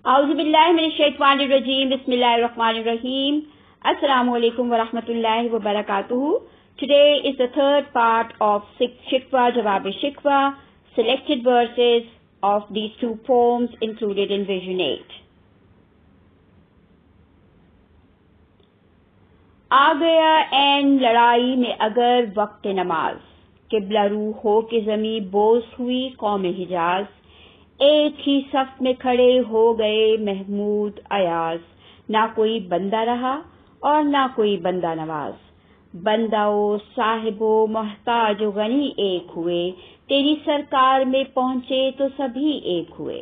Auzubillahi minash-shaytanir-rajim. Bismillahir-rahmanir-rahim. Assalamu alaikum wa rahmatullahi wa barakatuhu. Today is the third part of Shikwa, Jawabe, Shikwa, selected verses of these two poems included in Vision 8. आ गया ऐन लड़ाई में अगर वक्त नमाज, किबला रू हो के जमी बोस हुई कौम हिजाज, एक ही सफ में खड़े हो गए महमूद अयाज, ना कोई बंदा रहा और ना कोई बंदा नवाज, बंदाओ साहिबो मोहताज गनी एक हुए, तेरी सरकार में पहुंचे तो सभी एक हुए।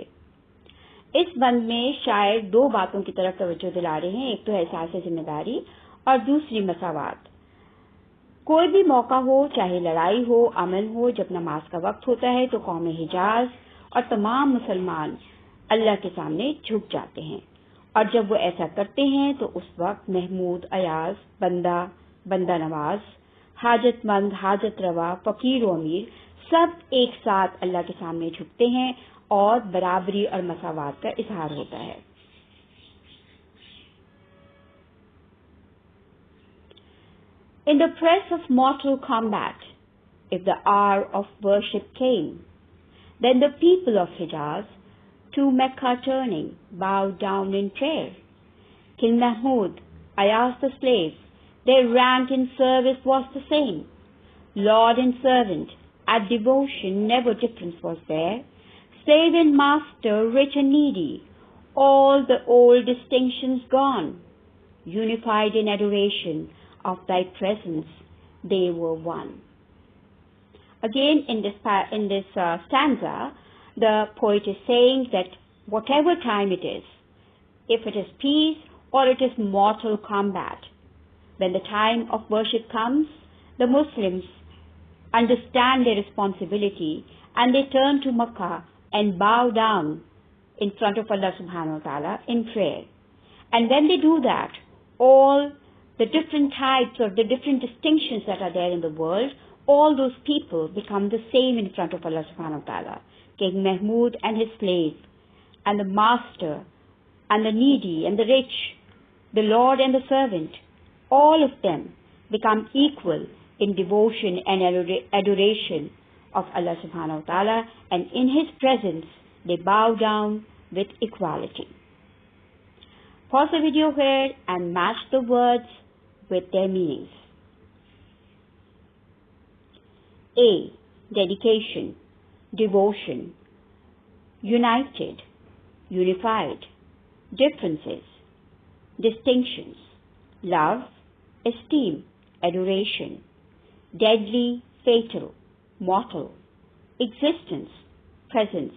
इस बंद में शायर दो बातों की तरफ तवज्जो दिला रहे हैं, एक तो एहसास जिम्मेदारी और दूसरी मसावात। कोई भी मौका हो, चाहे लड़ाई हो, अमन हो, जब नमाज का वक्त होता है तो कौम हिजाज और तमाम मुसलमान अल्लाह के सामने झुक जाते हैं, और जब वो ऐसा करते हैं तो उस वक्त महमूद अयाज, बंदा, बंदा नवाज, हाजतमंद, हाजत रवा, फकीर व अमीर सब एक साथ अल्लाह के सामने झुकते हैं और बराबरी और मसावात का इजहार होता है। In the press of mortal combat, if the hour of worship came, then the people of Hijaz, to Mecca turning, bowed down in prayer. King Mahmud, Ayaz the slave, their rank in service was the same. Lord and servant, at devotion never difference was there. Slave and master, rich and needy, all the old distinctions gone. Unified in adoration of thy presence, they were one. Again, in this stanza, the poet is saying that whatever time it is, if it is peace or it is mortal combat, when the time of worship comes, the Muslims understand their responsibility and they turn to Makkah and bow down in front of Allah subhanahu wa ta'ala in prayer. And when they do that, all the different types or the different distinctions that are there in the world, all those people become the same in front of Allah subhanahu wa ta'ala. King Mahmud and his slave, and the master, and the needy and the rich, the Lord and the servant, all of them become equal in devotion and adoration of Allah subhanahu wa ta'ala, and in his presence they bow down with equality. Pause the video here and match the words with their meanings. A. Dedication, devotion, united, unified, differences, distinctions, love, esteem, adoration, deadly, fatal, mortal, existence, presence,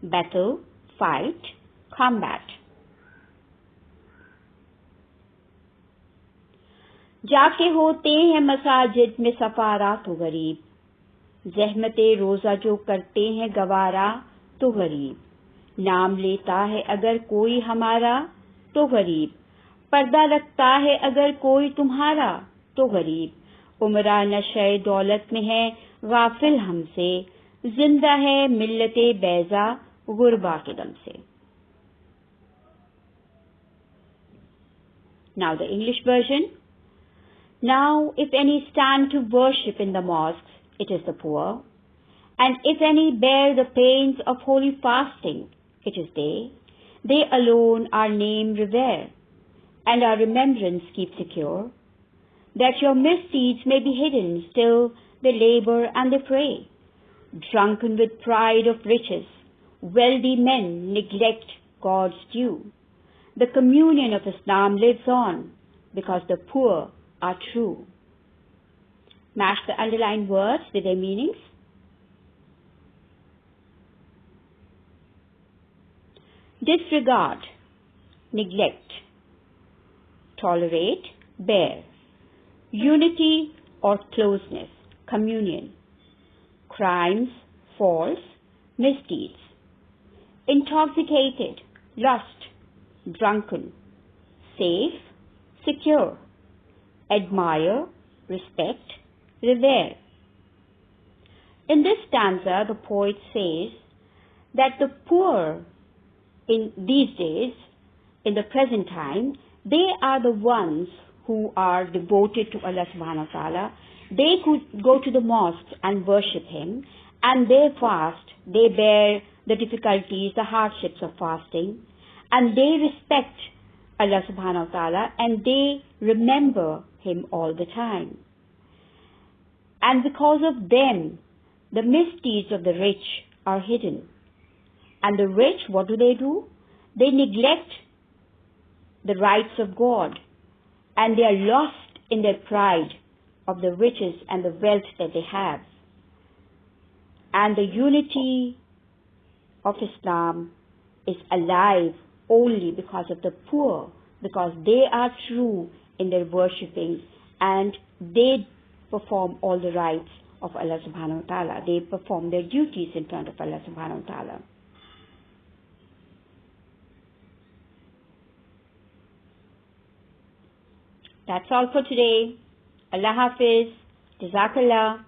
battle, fight, combat. जाके होते हैं मसाजिद में सफारा तो गरीब, ज़हमते रोज़ा जो करते हैं गवारा तो गरीब, नाम लेता है अगर कोई हमारा तो गरीब, पर्दा रखता है अगर कोई तुम्हारा तो गरीब, उमरा नशे दौलत में है गाफिल हमसे, जिंदा है मिल्लते बैजा गुरबा के दम से. Now the English version. Now, if any stand to worship in the mosques, it is the poor, and if any bear the pains of holy fasting, it is they. They alone our name revere, and our remembrance keep secure, that your misdeeds may be hidden, still they labor and they pray. Drunken with pride of riches, wealthy men neglect God's due. The communion of Islam lives on, because the poor are true. Match the underlined words with their meanings. Disregard, neglect. Tolerate, bear. Unity or closeness, communion. Crimes, false, misdeeds. Intoxicated, lust, drunken. Safe, secure. Admire, respect, revere. In this stanza, the poet says that the poor in these days, in the present time, they are the ones who are devoted to Allah subhanahu wa ta'ala. They could go to the mosque and worship Him, and they fast, they bear the difficulties, the hardships of fasting, and they respect Allah subhanahu wa ta'ala, and they remember Him all the time. And because of them, the misdeeds of the rich are hidden. And the rich, what do? They neglect the rights of God, and they are lost in their pride of the riches and the wealth that they have. And the unity of Islam is alive only because of the poor, because they are true in their worshipping, and they perform all the rights of Allah subhanahu wa ta'ala. They perform their duties in front of Allah subhanahu wa ta'ala. That's all for today. Allah Hafiz. Jazakallah.